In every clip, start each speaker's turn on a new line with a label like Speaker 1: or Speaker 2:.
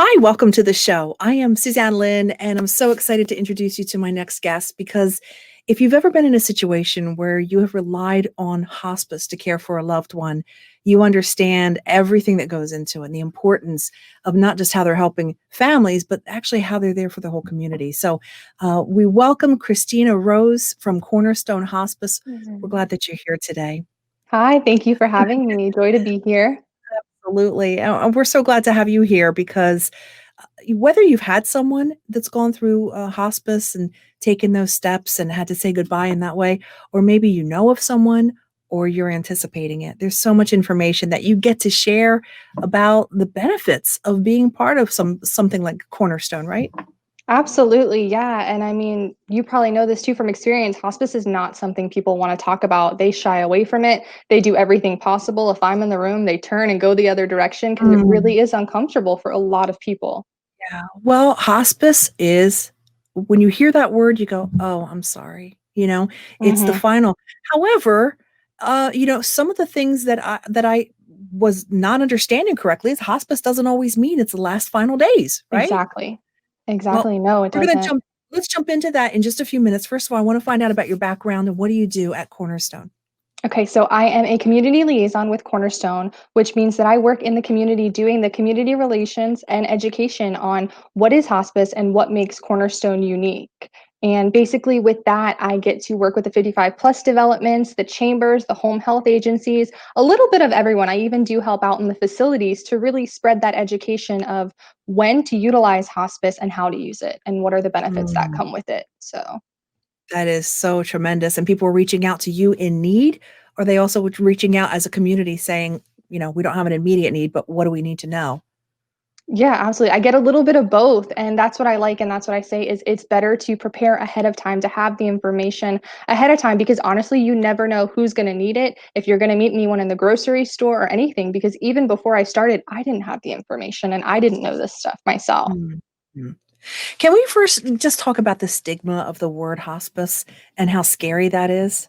Speaker 1: Hi, welcome to the show. I am Suzanne Lynn, and I'm so excited to introduce you to my next guest because if you've ever been in a situation where you have relied on hospice to care for a loved one, you understand everything that goes into it and the importance of not just how they're helping families, but actually how they're there for the whole community. So we welcome Kristina Rose from Cornerstone Hospice. We're
Speaker 2: Mhm.
Speaker 1: glad that you're here today.
Speaker 2: Hi, thank you for having me. Joy to be here.
Speaker 1: Absolutely. And we're so glad to have you here because whether you've had someone that's gone through hospice and taken those steps and had to say goodbye in that way, or maybe you know of someone or you're anticipating it, there's so much information that you get to share about the benefits of being part of something like Cornerstone, right?
Speaker 2: Absolutely, yeah. And I mean, you probably know this too from experience. Hospice is not something people want to talk about. They shy away from it. They do everything possible. If I'm in the room, they turn and go the other direction because it
Speaker 1: Mm,
Speaker 2: really is uncomfortable for a lot of people.
Speaker 1: yeah. Well, hospice is when you hear that word, you go, "Oh, I'm sorry." It's the
Speaker 2: Hmm.
Speaker 1: final. However, some of the things that I was not understanding correctly is hospice doesn't always mean it's the last final days, right?
Speaker 2: Exactly.
Speaker 1: Well,
Speaker 2: Exactly. No, it
Speaker 1: we're gonna
Speaker 2: doesn't.
Speaker 1: jump let's jump into that in just a few minutes. First of all, I want to find out about your background and what do you do at Cornerstone?
Speaker 2: Okay, so I am a community liaison with Cornerstone, which means that I work in the community doing the community relations and education on what is hospice and what makes Cornerstone unique. And basically, with that, I get to work with the 55 plus developments, the chambers, the home health agencies, a little bit of everyone. I even do help out in the facilities to really spread that education of when to utilize hospice and how to use it and what are the benefits that
Speaker 1: Mm.
Speaker 2: come with it. So,
Speaker 1: That is so tremendous. And people are reaching out to you in need, or they also reaching out as a community saying, we don't have an immediate need, but what do we need to know?
Speaker 2: yeah, absolutely. I get a little bit of both, and that's what I like, and that's what I say is it's better to prepare ahead of time to have the information ahead of time because honestly, you never know who's going to need it. If you're going to meet anyone in the grocery store or anything, because even before I started, I didn't have the information and I didn't know this stuff myself.
Speaker 1: Mm, mm. Can we first just talk about the stigma of the word hospice and how scary that is?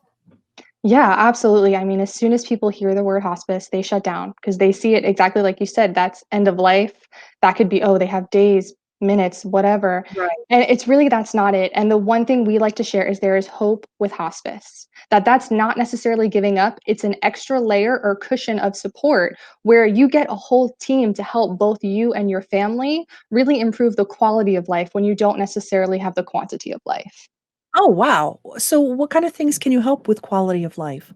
Speaker 2: Yeah, absolutely. I mean, as soon as people hear the word hospice, they shut down because they see it exactly like you said. That's end of life. That could be, oh, they have days, minutes, whatever.
Speaker 1: Right.
Speaker 2: And it's really that's not it. And the one thing we like to share is there is hope with hospice. That's not necessarily giving up. It's an extra layer or cushion of support where you get a whole team to help both you and your family really improve the quality of life when you don't necessarily have the quantity of life.
Speaker 1: Oh, wow. So what kind of things can you help with quality of life?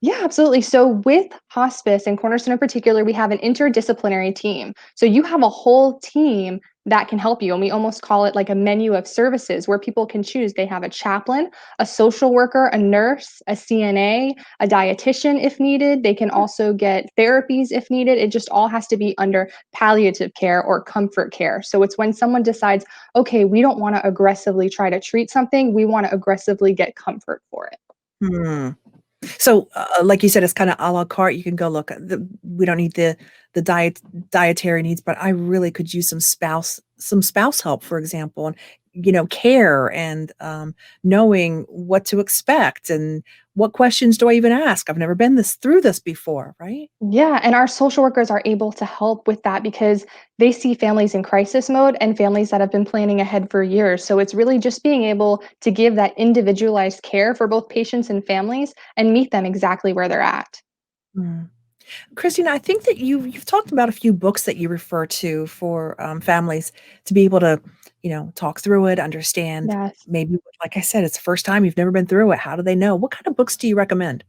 Speaker 2: Yeah, absolutely. So with hospice and Cornerstone in particular, we have an interdisciplinary team. So you have a whole team that can help you. And we almost call it like a menu of services where people can choose. They have a chaplain, a social worker, a nurse, a CNA, a dietitian if needed. They can also get therapies if needed. It just all has to be under palliative care or comfort care. So it's when someone decides, okay, we don't want to aggressively try to treat something, we want to aggressively get comfort for it.
Speaker 1: Hmm. So, like you said, it's kinda à la carte. You can go, "Look, we don't need the dietary needs, but I really could use some spouse help," for example, and, care and, knowing what to expect and what questions do I even ask? I've never been through this before, right?
Speaker 2: Yeah, and our social workers are able to help with that because they see families in crisis mode and families that have been planning ahead for years. So it's really just being able to give that individualized care for both patients and families and meet them exactly where they're at.
Speaker 1: Mm. Christina, I think that you've talked about a few books that you refer to for, families to be able to, talk through it, understand
Speaker 2: Yes.
Speaker 1: maybe, like I said, it's the first time you've never been through it. How do they know? What kind of books do you recommend?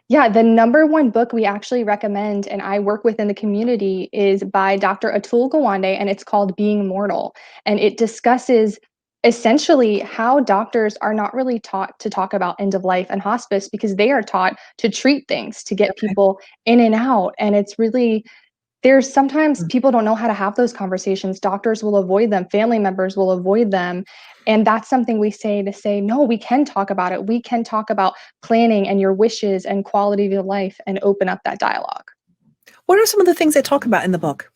Speaker 2: Yeah, the number one book we actually recommend and I work with in the community is by Dr. Atul Gawande, and it's called Being Mortal. And it discusses essentially how doctors are not really taught to talk about end of life and hospice because they are taught to treat things, to get
Speaker 1: Okay.
Speaker 2: people in and out. And it's really there's sometimes
Speaker 1: Mm.
Speaker 2: people don't know how to have those conversations. Doctors will avoid them, family members will avoid them. And that's something we say to say, no, we can talk about it. We can talk about planning and your wishes and quality of your life and open up that dialogue.
Speaker 1: What are some of the things they talk about in the book?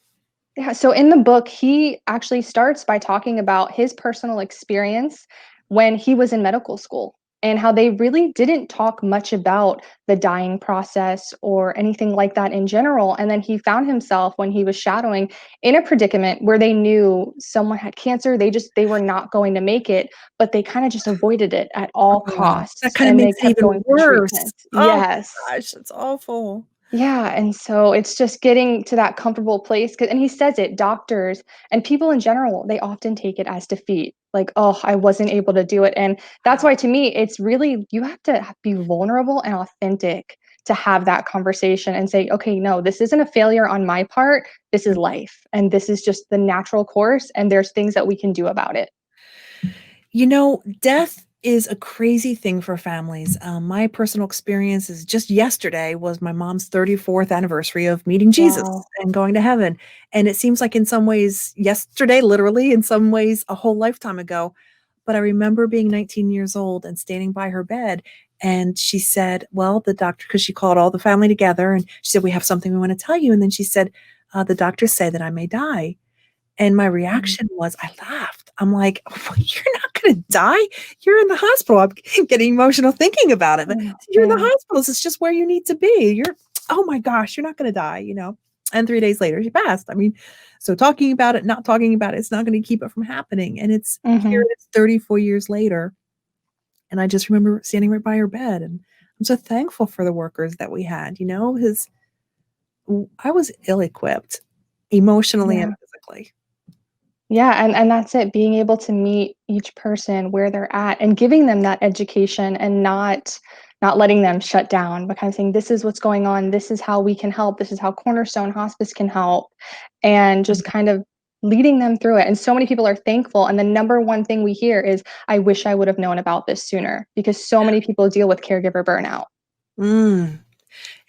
Speaker 2: Yeah, so in the book, he actually starts by talking about his personal experience when he was in medical school. and how they really didn't talk much about the dying process or anything like that in general. And then he found himself when he was shadowing in a predicament where they knew someone had cancer. They were not going to make it, but they kind of just avoided it at all
Speaker 1: Oh, that
Speaker 2: costs.
Speaker 1: kinda
Speaker 2: And they
Speaker 1: makes it
Speaker 2: kept
Speaker 1: even
Speaker 2: going for
Speaker 1: worse.
Speaker 2: treatment.
Speaker 1: Oh
Speaker 2: Yes.
Speaker 1: my gosh, it's awful.
Speaker 2: Yeah, and so it's just getting to that comfortable place, 'cause and he says it, doctors and people in general, they often take it as defeat, like, "Oh, I wasn't able to do it," and that's
Speaker 1: Wow.
Speaker 2: why to me, it's really you have to be vulnerable and authentic to have that conversation and say, "Okay, no, this isn't a failure on my part, this is life, and this is just the natural course, and there's things that we can do about it."
Speaker 1: You know, death is a crazy thing for families. My personal experience is just yesterday was my mom's 34th anniversary of meeting Jesus
Speaker 2: Wow.
Speaker 1: and going to heaven. And it seems like in some ways yesterday, literally, in some ways a whole lifetime ago. But I remember being 19 years old and standing by her bed. And she said, well, the doctor, because she called all the family together and she said, we have something we want to tell you. And then she said, the doctors say that I may die. And my
Speaker 2: Mhm.
Speaker 1: reaction was I laughed. I'm like, "Oh, you're not gonna die. You're in the hospital." I'm getting emotional thinking about it, but
Speaker 2: Yeah,
Speaker 1: you're in the
Speaker 2: yeah.
Speaker 1: hospital. It's just where you need to be. You're oh my gosh, you're not gonna die, you know? And 3 days later, she passed. I mean, so talking about it, not talking about it's not gonna keep it from happening. And it's here
Speaker 2: Mhm.
Speaker 1: it is 34 years later, and I just remember standing right by her bed, and I'm so thankful for the workers that we had, you know, because I was ill-equipped emotionally and
Speaker 2: Yeah.
Speaker 1: physically.
Speaker 2: Yeah, and that's it, being able to meet each person where they're at and giving them that education and not letting them shut down, but kind of saying, "This is what's going on. This is how we can help. This is how Cornerstone Hospice can help," and just kind of leading them through it. And so many people are thankful. And the number one thing we hear is, "I wish I would have known about this sooner," because so many people deal with caregiver burnout.
Speaker 1: Mm.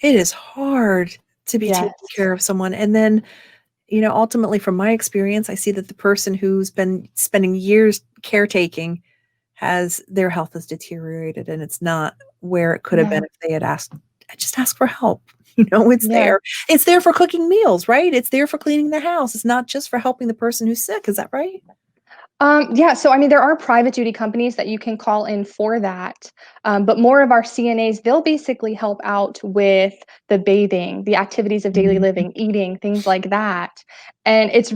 Speaker 1: It is hard to be taking
Speaker 2: Yes.
Speaker 1: care of someone, and then, you know, ultimately, from my experience, I see that the person who's been spending years caretaking has their health has deteriorated, and it's not where it could have been
Speaker 2: Yeah.
Speaker 1: if they had asked just ask for help, you know, it's
Speaker 2: Yeah.
Speaker 1: there. It's there for cooking meals, right? It's there for cleaning the house, it's not just for helping the person who's sick, is that right?
Speaker 2: Yeah, so I mean, there are private duty companies that you can call in for that, but more of our CNAs, they'll basically help out with the bathing, the activities of daily
Speaker 1: Mhm.
Speaker 2: living, eating, things like that, and it's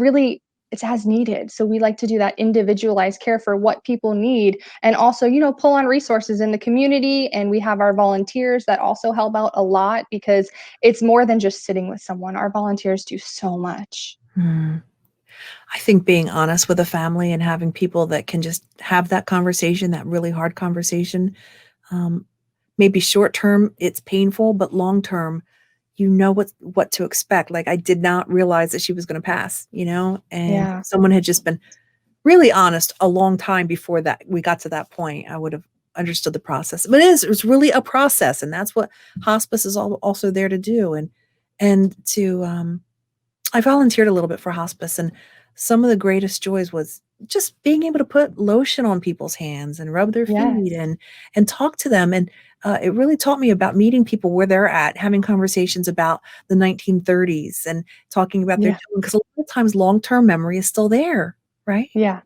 Speaker 2: as needed. So we like to do that individualized care for what people need, and also, pull on resources in the community. And we have our volunteers that also help out a lot because it's more than just sitting with someone. Our volunteers do so much.
Speaker 1: Mm. I think being honest with a family and having people that can just have that conversation, that really hard conversation, um, maybe short term, it's painful, but long term, you know what to expect. Like, I did not realize that she was gonna pass, you know, and
Speaker 2: Yeah,
Speaker 1: if someone had just been really honest a long time before that we got to that point, I would have understood the process. But it's really a process, and that's what hospice is also there to do, and to, I volunteered a little bit for hospice, and some of the greatest joys was just being able to put lotion on people's hands and rub their feet
Speaker 2: yes,
Speaker 1: and talk to them, and, it really taught me about meeting people where they're at, having conversations about the 1930s and talking about their
Speaker 2: yeah,
Speaker 1: children, because a lot of times long-term memory is still there, right?
Speaker 2: yeah.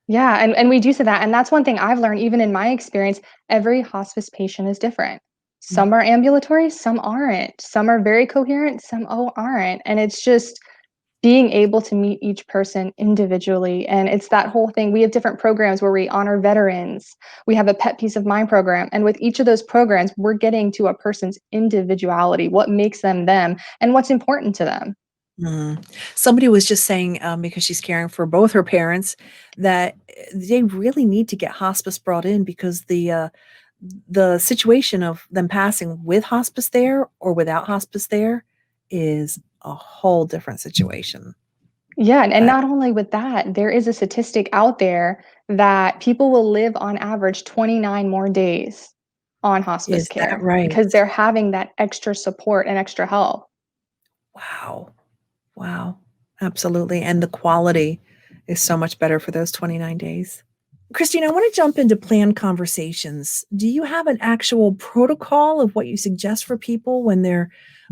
Speaker 2: Yeah, and we do say that, and that's one thing I've learned even in my experience, every hospice patient is different.
Speaker 1: Mm,
Speaker 2: Some are ambulatory, some aren't. Some are very coherent, some aren't. And it's just being able to meet each person individually. And it's that whole thing. We have different programs where we honor veterans. We have a pet peace of mind program. And with each of those programs, we're getting to a person's individuality, what makes them them, and what's important to them.
Speaker 1: mm. Somebody was just saying, because she's caring for both her parents, that, they really need to get hospice brought in because the situation of them passing with hospice there or without hospice there is a whole different situation.
Speaker 2: Yeah, and
Speaker 1: Uh,
Speaker 2: not only with that, there is a statistic out there that people will live on average 29 more days on hospice
Speaker 1: is that
Speaker 2: care
Speaker 1: right?
Speaker 2: because they're having that extra support and extra help.
Speaker 1: Wow. Wow. Absolutely, and the quality is so much better for those 29 days. Christine, I want to jump into planned conversations. Do you have an actual protocol of what you suggest for people when they're,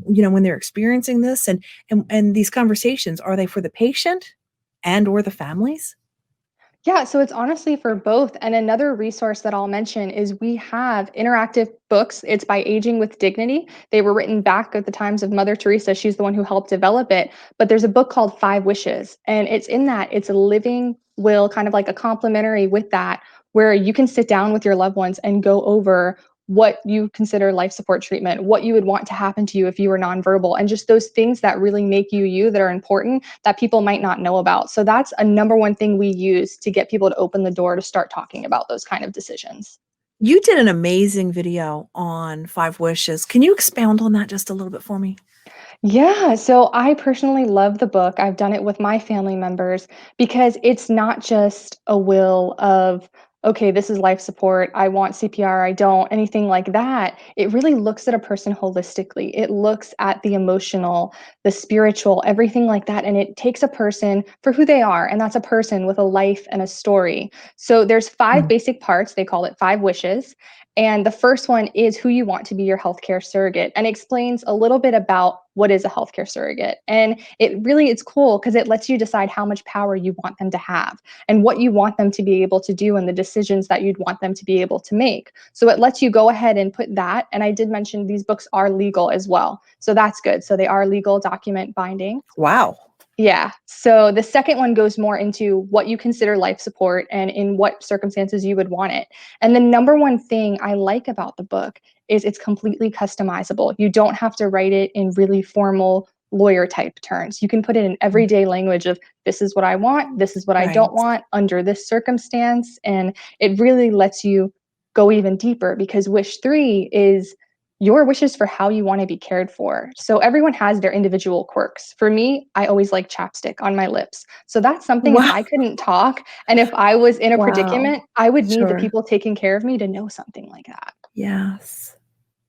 Speaker 1: you know, when they're experiencing this and these conversations, are they for the patient and or the families?
Speaker 2: Yeah, so it's honestly for both. And another resource that I'll mention is we have interactive books. It's by Aging with Dignity. They were written back at the times of Mother Teresa. She's the one who helped develop it. But there's a book called Five Wishes. And it's in that, it's a living will, kind of like a complementary with that, where you can sit down with your loved ones and go over what you consider life support treatment, what you would want to happen to you if you were nonverbal, and just those things that really make you you that are important that people might not know about. So that's a number one thing we use to get people to open the door to start talking about those kind of decisions.
Speaker 1: You did an amazing video on Five Wishes. Can you expound on that just a little bit for me?
Speaker 2: Yeah, so I personally love the book. I've done it with my family members because it's not just a will of, okay, this is life support. I want CPR, I don't, anything like that. It really looks at a person holistically. It looks at the emotional, the spiritual, everything like that. And it takes a person for who they are. And that's a person with a life and a story. So there's five
Speaker 1: Mm.
Speaker 2: basic parts. They call it five wishes. And the first one is who you want to be your healthcare surrogate, and explains a little bit about what is a healthcare surrogate. And it's cool because it lets you decide how much power you want them to have and what you want them to be able to do and the decisions that you'd want them to be able to make. So it lets you go ahead and put that. And I did mention these books are legal as well. So that's good. So they are legal, document binding.
Speaker 1: Wow.
Speaker 2: Yeah. So the second one goes more into what you consider life support and in what circumstances you would want it. And the number one thing I like about the book is it's completely customizable. You don't have to write it in really formal lawyer type terms. You can put it in
Speaker 1: Mm.
Speaker 2: everyday language of this is what I want, this is what I
Speaker 1: Right.
Speaker 2: don't want under this circumstance. And it really lets you go even deeper because wish three is your wishes for how you want to be cared for. So everyone has their individual quirks. For me, I always like chapstick on my lips. So that's something if
Speaker 1: Wow.
Speaker 2: I couldn't talk and if I was in a
Speaker 1: Wow.
Speaker 2: predicament, I would need the
Speaker 1: Sure.
Speaker 2: people taking care of me to know something like that.
Speaker 1: Yes.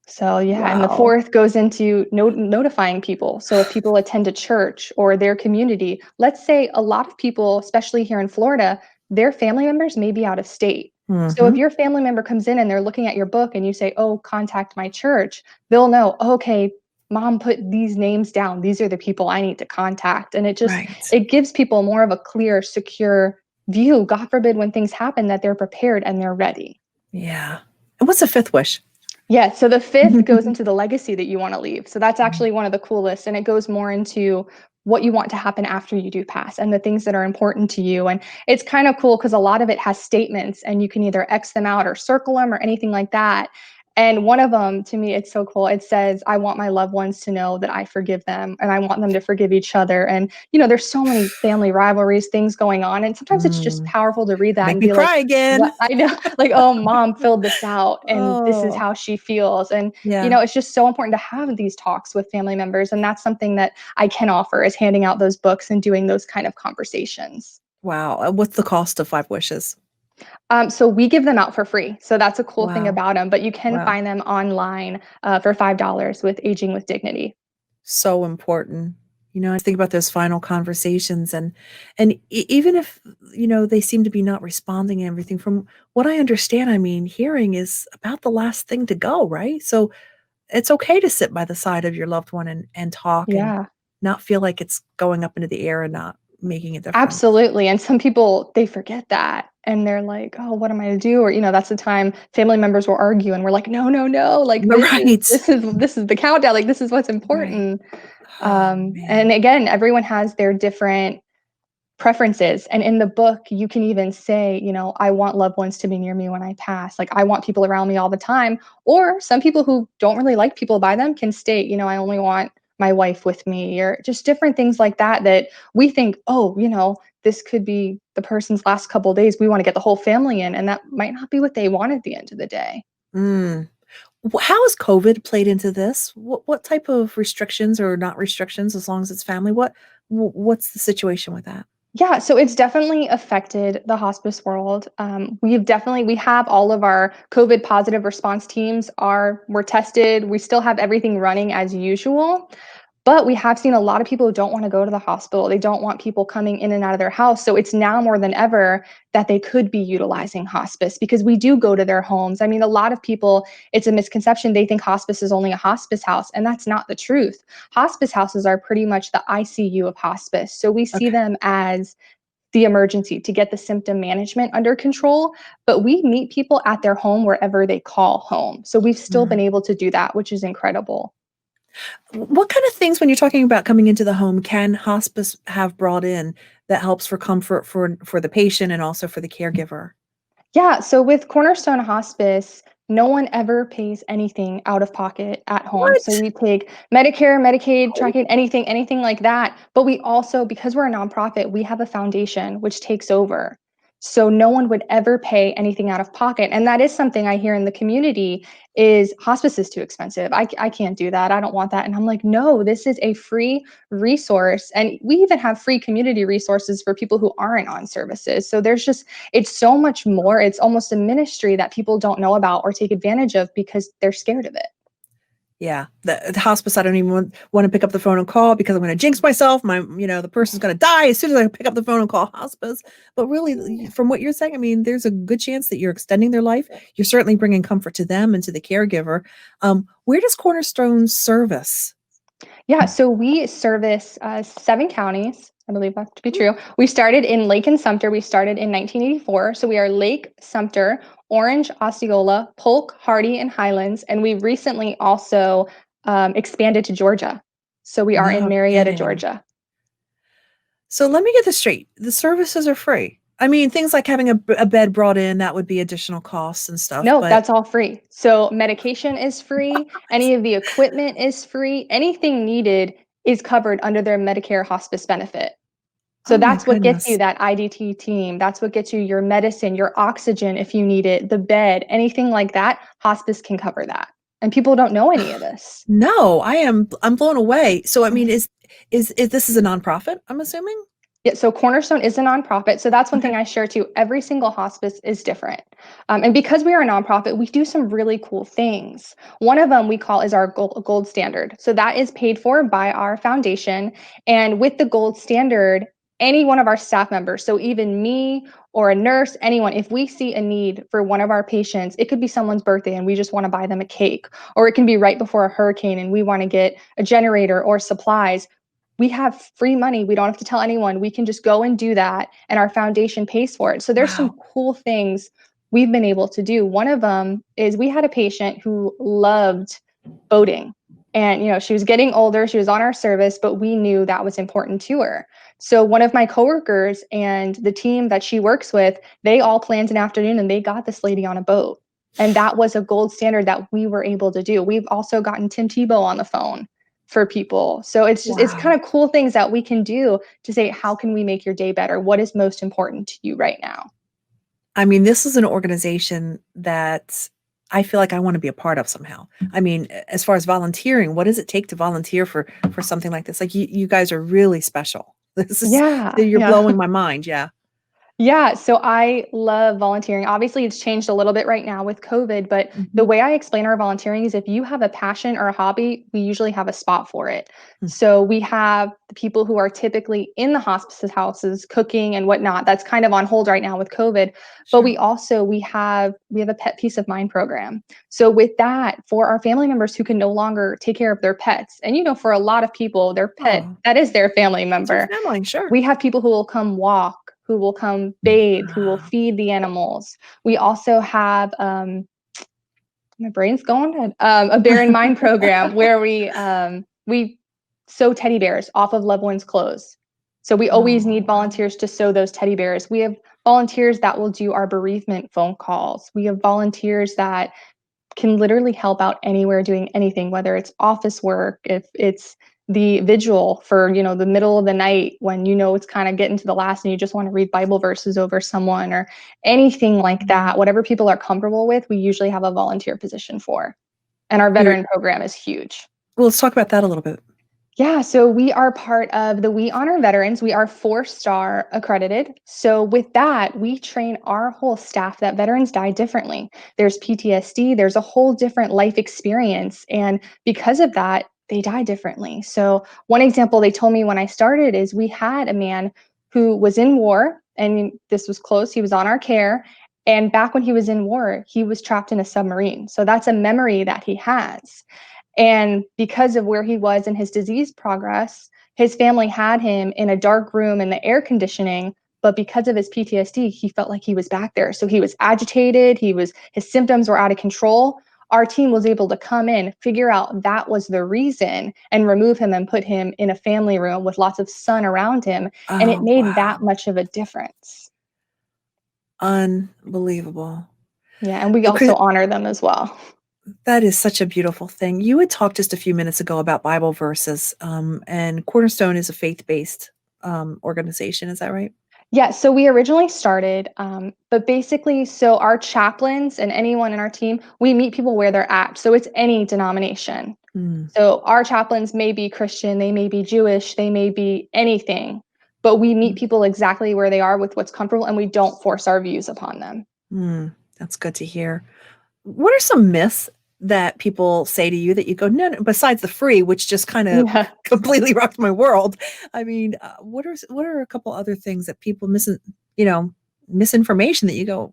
Speaker 2: So yeah, and the
Speaker 1: Wow.
Speaker 2: fourth goes into notifying people. So if people attend a church or their community, let's say a lot of people, especially here in Florida, their family members may be out of state. So if
Speaker 1: Mhm.
Speaker 2: your family member comes in and they're looking at your book and you say, "Oh, contact my church," they'll know, "Okay, mom put these names down. These are the people I need to contact." And
Speaker 1: Right.
Speaker 2: it gives people more of a clear, secure view. God forbid when things happen that they're prepared and they're ready.
Speaker 1: Yeah. And what's the fifth wish?
Speaker 2: Yeah, so the fifth goes into the legacy that you wanna leave. So that's actually one of the coolest, and it goes more into what you want to happen after you do pass and the things that are important to you, and it's kinda cool because a lot of it has statements, and you can either X them out or circle them or anything like that, and one of them, to me, it's so cool. It says, "I want my loved ones to know that I forgive them, and I want them to forgive each other," and, there's so many family rivalries, things going on, and sometimes it's just
Speaker 1: Mm.
Speaker 2: powerful to read that
Speaker 1: Make
Speaker 2: and
Speaker 1: me
Speaker 2: be like,
Speaker 1: cry again.
Speaker 2: "What?" I know, like, "Oh, mom filled this out, and this is
Speaker 1: Oh,
Speaker 2: how she feels," and
Speaker 1: yeah.
Speaker 2: it's just so important to have these talks with family members. And that's something that I can offer is handing out those books and doing those kind of conversations.
Speaker 1: Wow. What's the cost of Five Wishes?
Speaker 2: So we give them out for free. So that's a cool thing
Speaker 1: Wow.
Speaker 2: about them, but you can
Speaker 1: Wow.
Speaker 2: find them online for $5 with Aging with Dignity.
Speaker 1: So important. I think about those final conversations and even if, they seem to be not responding and everything from what I understand, I mean, hearing is about the last thing to go, right? So it's okay to sit by the side of your loved one and talk and
Speaker 2: Yeah.
Speaker 1: not feel like it's going up into the air and not making a difference.
Speaker 2: Absolutely, and some people, they forget that, and they're like, "Oh, what am I to do?" Or, that's the time family members will argue, and we're like, "No, no, no, like, this is
Speaker 1: Right.
Speaker 2: this is this is the countdown, like, this is what's
Speaker 1: Right.
Speaker 2: important."
Speaker 1: Oh,
Speaker 2: And
Speaker 1: man.
Speaker 2: again, everyone has their different preferences, and in the book, you can even say, "I want loved ones to be near me when I pass," like, "I want people around me all the time," or some people who don't really like people by them can state, "I only want my wife with me," or just different things like that that we think, "Oh, this could be the person's last couple days, we wanna get the whole family in," and that might not be what they want at the end of the day.
Speaker 1: Mm. How has COVID played into this? What type of restrictions or not restrictions, as long as it's family, what's the situation with that?
Speaker 2: Yeah, so it's definitely affected the hospice world. We have all of our COVID positive response teams were tested. We still have everything running as usual. But we have seen a lot of people who don't wanna go to the hospital. They don't want people coming in and out of their house, so it's now more than ever that they could be utilizing hospice because we do go to their homes. I mean, a lot of people, it's a misconception, they think hospice is only a hospice house, and that's not the truth. Hospice houses are pretty much the ICU of hospice, so we see
Speaker 1: Okay.
Speaker 2: them as the emergency, to get the symptom management under control. But we meet people at their home wherever they call home. So we've still been
Speaker 1: Mm.
Speaker 2: able to do that, which is incredible.
Speaker 1: What kind of things, when you're talking about coming into the home, can hospice have brought in that helps for comfort for the patient and also for the caregiver?
Speaker 2: Yeah, so with Cornerstone Hospice, no one ever pays anything out of pocket at home. So
Speaker 1: What?
Speaker 2: we take Medicare, Medicaid,
Speaker 1: Oh,
Speaker 2: tracking, anything like that. But we also, because we're a nonprofit, we have a foundation which takes over. So no one would ever pay anything out of pocket. And that is something I hear in the community is hospice is too expensive. I can't do that. I don't want that. And I'm like, no, this is a free resource. And we even have free community resources for people who aren't on services. So there's just it's so much more. It's almost a ministry that people don't know about or take advantage of because they're scared of it.
Speaker 1: yeah. The hospice, I don't even want to pick up the phone and call because I'm going to jinx myself. The person's going to die as soon as I pick up the phone and call hospice. But really, from what you're saying, I mean, there's a good chance that you're extending their life. You're certainly bringing comfort to them and to the caregiver. Where does Cornerstone service?
Speaker 2: Yeah, so we service 7 counties. I believe that to be true. We started in Lake and Sumter. We started in 1984. So we are Lake, Sumter, Orange, Osceola, Polk, Hardy, and Highlands. And we recently also expanded to Georgia. So we are in
Speaker 1: No
Speaker 2: Marietta,
Speaker 1: kidding.
Speaker 2: Georgia.
Speaker 1: So let me get this straight. The services are free. I mean, things like having a bed brought in, that would be additional costs and stuff,
Speaker 2: No,
Speaker 1: but
Speaker 2: that's all free. So medication is free. Any of the equipment is free. Anything needed is covered under their Medicare hospice benefit. So
Speaker 1: oh my
Speaker 2: that's what gets you
Speaker 1: goodness.
Speaker 2: that IDT team. That's what gets you your medicine, your oxygen if you need it, the bed, anything like that. Hospice can cover that. And people don't know any of this.
Speaker 1: No, I'm blown away. So I mean, is this is a nonprofit, I'm assuming?
Speaker 2: Yeah, so Cornerstone is a nonprofit. So that's one
Speaker 1: Okay.
Speaker 2: thing I share too. Every single hospice is different. And because we are a nonprofit, we do some really cool things. One of them we call is our gold standard. So that is paid for by our foundation. And with the gold standard, any one of our staff members, so even me or a nurse, anyone, if we see a need for one of our patients, it could be someone's birthday and we just want to buy them a cake, or it can be right before a hurricane and we want to get a generator or supplies. We have free money. We don't have to tell anyone. We can just go and do that, and our foundation pays for it. So there's some
Speaker 1: Wow.
Speaker 2: cool things we've been able to do. One of them is we had a patient who loved boating. And she was getting older, she was on our service, but we knew that was important to her. So one of my coworkers and the team that she works with, they all planned an afternoon and they got this lady on a boat. And that was a gold standard that we were able to do. We've also gotten Tim Tebow on the phone for people. So it's kind
Speaker 1: Wow.
Speaker 2: of cool things that we can do to say, how can we make your day better? What is most important to you right now?
Speaker 1: I mean, this is an organization that I feel like I want to be a part of somehow. I mean, as far as volunteering, what does it take to volunteer for something like this? Like you guys are really special. This is
Speaker 2: Yeah,
Speaker 1: you're
Speaker 2: yeah.
Speaker 1: blowing my mind. Yeah.
Speaker 2: Yeah, so I love volunteering. Obviously, it's changed a little bit right now with COVID, but the
Speaker 1: Mhm.
Speaker 2: way I explain our volunteering is if you have a passion or a hobby, we usually have a spot for it.
Speaker 1: Mm.
Speaker 2: So we have the people who are typically in the hospice houses cooking and whatnot. That's kind of on hold right now with COVID. But
Speaker 1: Sure.
Speaker 2: we have a pet peace of mind program. So with that, for our family members who can no longer take care of their pets, and for a lot of people, their pet,
Speaker 1: Oh,
Speaker 2: that is their family
Speaker 1: it's your
Speaker 2: member.
Speaker 1: family. Sure.
Speaker 2: We have people who will come walk, who will come bathe, who will
Speaker 1: Ah,
Speaker 2: feed the animals. We also have my brain's going. A Bear in Mind program where we sew teddy bears off of loved ones' clothes. So we always need
Speaker 1: oh,
Speaker 2: volunteers to sew those teddy bears. We have volunteers that will do our bereavement phone calls. We have volunteers that can literally help out anywhere doing anything, whether it's office work, if it's the vigil for, the middle of the night when it's kind of getting to the last and you just want to read Bible verses over someone or anything like
Speaker 1: mm.
Speaker 2: that. Whatever people are comfortable with, we usually have a volunteer position for. And our
Speaker 1: You're,
Speaker 2: veteran program is huge.
Speaker 1: well, let's talk about that a little bit.
Speaker 2: Yeah, so we are part of the We Honor Veterans. We are 4-star accredited. So with that, we train our whole staff that veterans die differently. There's PTSD, there's a whole different life experience. And because of that, they die differently. So one example they told me when I started is we had a man who was in war, and this was close, he was on our care. And back when he was in war, he was trapped in a submarine. So that's a memory that he has. And because of where he was in his disease progress, his family had him in a dark room in the air conditioning but because of his PTSD, he felt like he was back there. So he was agitated, his symptoms were out of control. Our team was able to come in, figure out that was the reason, and remove him and put him in a family room with lots of sun around him. And it
Speaker 1: Oh,
Speaker 2: made that
Speaker 1: wow.
Speaker 2: much of a difference.
Speaker 1: Unbelievable.
Speaker 2: Yeah, and we
Speaker 1: So,
Speaker 2: also
Speaker 1: Chris,
Speaker 2: honor them as well.
Speaker 1: that is such a beautiful thing. You had talked just a few minutes ago about Bible verses, and Cornerstone is a faith-based organization. Is that right?
Speaker 2: Yeah, so we originally started, but basically, so our chaplains and anyone in our team, we meet people where they're at. So it's any denomination.
Speaker 1: Mm,
Speaker 2: So our chaplains may be Christian, they may be Jewish, they may be anything, but we meet
Speaker 1: mm,
Speaker 2: people exactly where they are with what's comfortable, and we don't force our views upon them.
Speaker 1: that's good to hear. What are some myths that people say to you that you go, no, no, besides the free, which just kind of
Speaker 2: Yeah.
Speaker 1: completely rocked my world? I mean, what are a couple other things that people you know, misinformation that you go,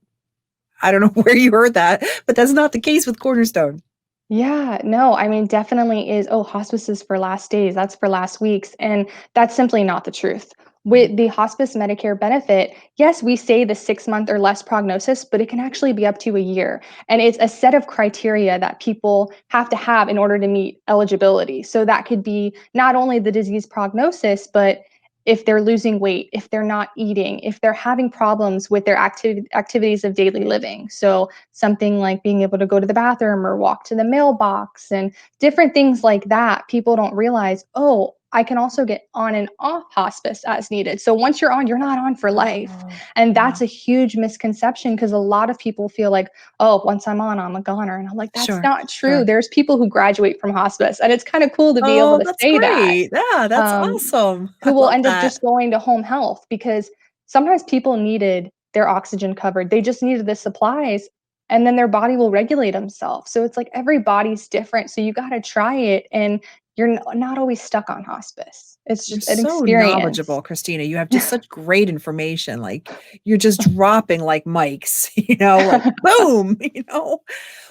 Speaker 1: I don't know where you heard that, but that's not the case with Cornerstone.
Speaker 2: Yeah, no, I mean, definitely is, oh, hospice is for last days, that's for last weeks. And that's simply not the truth.
Speaker 1: Mm,
Speaker 2: With the hospice Medicare benefit, yes, we say the 6 month or less prognosis, but it can actually be up to a year. And it's a set of criteria that people have to have in order to meet eligibility. So that could be not only the disease prognosis, but if they're losing weight, if they're not eating, if they're having problems with their activities of daily living. So something like being able to go to the bathroom or walk to the mailbox and different things like that. People don't realize, oh, I can also get on and off hospice as needed. So once you're on, you're not on for life.
Speaker 1: oh,
Speaker 2: And that's
Speaker 1: wow.
Speaker 2: a huge misconception because a lot of people feel like, oh, once I'm on, I'm a goner. And I'm like, that's
Speaker 1: Sure,
Speaker 2: not true.
Speaker 1: sure.
Speaker 2: There's people who graduate from hospice, and it's kind of cool to be able
Speaker 1: Oh,
Speaker 2: to
Speaker 1: that's
Speaker 2: say that.
Speaker 1: great. Yeah, that's
Speaker 2: Um,
Speaker 1: awesome. I
Speaker 2: who will
Speaker 1: love
Speaker 2: end up
Speaker 1: that.
Speaker 2: just going to home health because sometimes people needed their oxygen covered. They just needed the supplies and then their body will regulate themselves. So it's like every body's different. So you got to try it and you're not always stuck on hospice. It's
Speaker 1: You're
Speaker 2: just an
Speaker 1: so
Speaker 2: experience.
Speaker 1: knowledgeable, Christina. You have just such great information. Like you're just dropping like mics, like boom,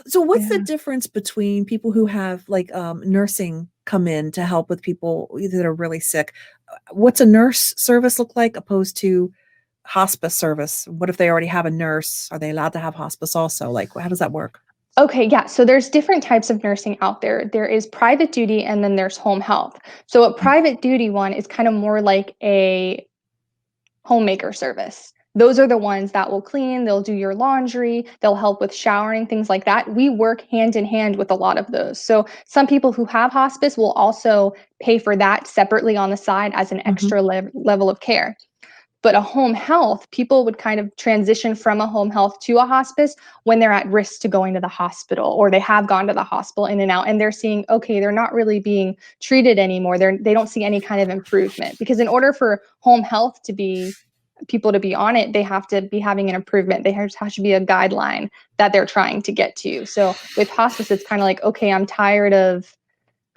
Speaker 1: So what's the
Speaker 2: Yeah.
Speaker 1: difference between people who have like nursing come in to help with people that are really sick? What's a nurse service look like opposed to hospice service? What if they already have a nurse? Are they allowed to have hospice also? Like how does that work?
Speaker 2: Okay, yeah. So there's different types of nursing out there. There is private duty and then there's home health. So a private duty one is kind of more like a homemaker service. Those are the ones that will clean, they'll do your laundry, they'll help with showering, things like that. We work hand in hand with a lot of those. So some people who have hospice will also pay for that separately on the side as an
Speaker 1: Mhm.
Speaker 2: extra level of care. But a home health, people would kind of transition from a home health to a hospice when they're at risk to going to the hospital or they have gone to the hospital in and out and they're seeing, okay, they're not really being treated anymore. They don't see any kind of improvement because in order for home health to be people to be on it, they have to be having an improvement. They has to be a guideline that they're trying to get to. So with hospice, it's kind of like, okay, I'm tired of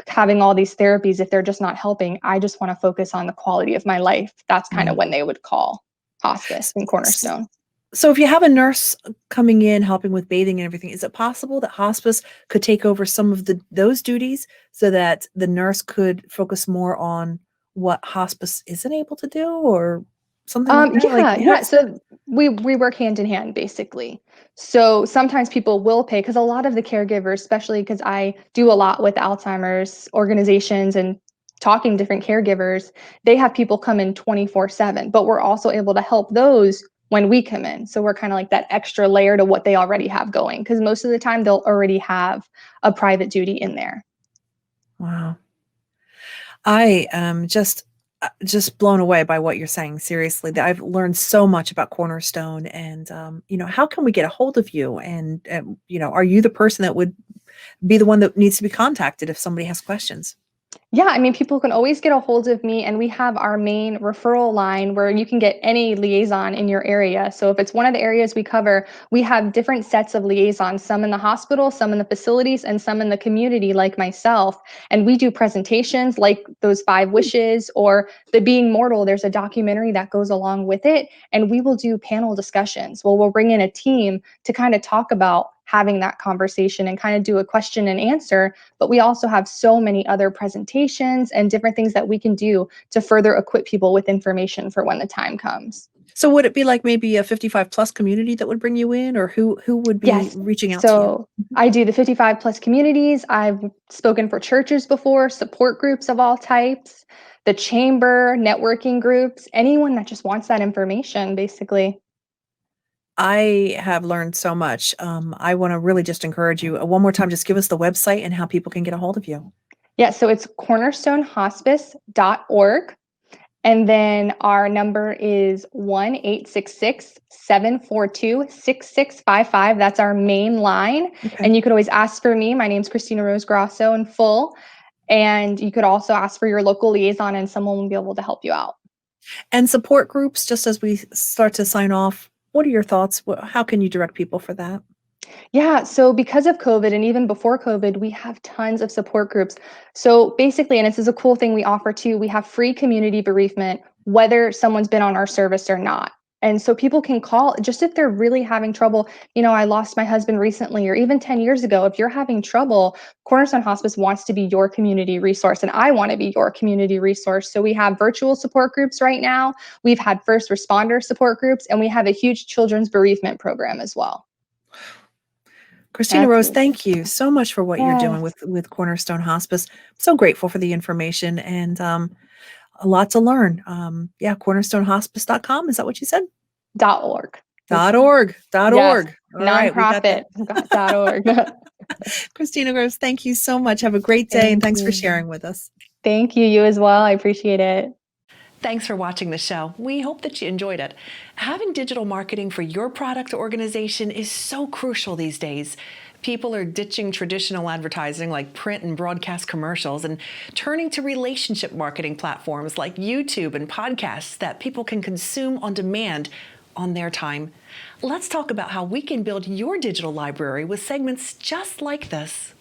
Speaker 2: having all these therapies if they're just not helping. I just want to focus on the quality of my life. That's kind of
Speaker 1: Mm.
Speaker 2: when they would call hospice and
Speaker 1: S-
Speaker 2: Cornerstone.
Speaker 1: So if you have a nurse coming in helping with bathing and everything, is it possible that hospice could take over some of those duties so that the nurse could focus more on what hospice isn't able to do or something like that? Like
Speaker 2: Yeah, yeah.
Speaker 1: what's
Speaker 2: So we work hand in hand basically. So sometimes people will pay because a lot of the caregivers, especially because I do a lot with Alzheimer's organizations and talking to different caregivers, they have people come in 24/7, but we're also able to help those when we come in. So we're kind of like that extra layer to what they already have going because most of the time they'll already have a private duty in there.
Speaker 1: wow. I am just blown away by what you're saying. Seriously, that I've learned so much about Cornerstone, and how can we get a hold of you? And are you the person that would be the one that needs to be contacted if somebody has questions?
Speaker 2: Yeah, I mean, people can always get a hold of me, and we have our main referral line where you can get any liaison in your area. So if it's one of the areas we cover, we have different sets of liaisons, some in the hospital, some in the facilities, and some in the community, like myself. And we do presentations like those five wishes or the Being Mortal. There's a documentary that goes along with it, and we will do panel discussions. Well, we'll bring in a team to kind of talk about having that conversation and kind of do a question and answer. But we also have so many other presentations and different things that we can do to further equip people with information for when the time comes.
Speaker 1: So would it be like maybe a 55 plus community that would bring you in, or who would be
Speaker 2: Yes.
Speaker 1: reaching out to you?
Speaker 2: So I do the 55 plus communities. I've spoken for churches before, support groups of all types, the chamber, networking groups, anyone that just wants that information, basically.
Speaker 1: I have learned so much. I want to really just encourage you one more time, just give us the website and how people can get a hold of you.
Speaker 2: Yeah, so it's cornerstonehospice.org. And then our number is 1-866-742-6655. That's our main line.
Speaker 1: Okay.
Speaker 2: And you could always ask for me. My name's Kristina Rose Grasso in full. And you could also ask for your local liaison and someone will be able to help you out.
Speaker 1: And support groups, just as we start to sign off, what are your thoughts? How can you direct people for that?
Speaker 2: Yeah, so because of COVID and even before COVID, we have tons of support groups. So basically, and this is a cool thing we offer too, we have free community bereavement, whether someone's been on our service or not. And so people can call just if they're really having trouble. I lost my husband recently, or even 10 years ago. If you're having trouble, Cornerstone Hospice wants to be your community resource, and I want to be your community resource. So we have virtual support groups right now. We've had first responder support groups, and we have a huge children's bereavement program as well.
Speaker 1: Kristina
Speaker 2: That's
Speaker 1: Rose, thank you so much for what you're doing
Speaker 2: yes.
Speaker 1: with Cornerstone Hospice. I'm so grateful for the information and a lot to learn. Yeah, cornerstonehospice.com. Is that what you said?
Speaker 2: .org.
Speaker 1: .org.
Speaker 2: Yes.
Speaker 1: .org. All right, we got that.
Speaker 2: Nonprofit. .org.
Speaker 1: Kristina Rose, thank you so much. Have a great day, and
Speaker 2: Thank
Speaker 1: thanks for
Speaker 2: you.
Speaker 1: sharing with us.
Speaker 2: Thank you. You as well. I appreciate it.
Speaker 3: Thanks for watching the show. We hope that you enjoyed it. Having digital marketing for your product or organization is so crucial these days. People are ditching traditional advertising like print and broadcast commercials and turning to relationship marketing platforms like YouTube and podcasts that people can consume on demand on their time. Let's talk about how we can build your digital library with segments just like this.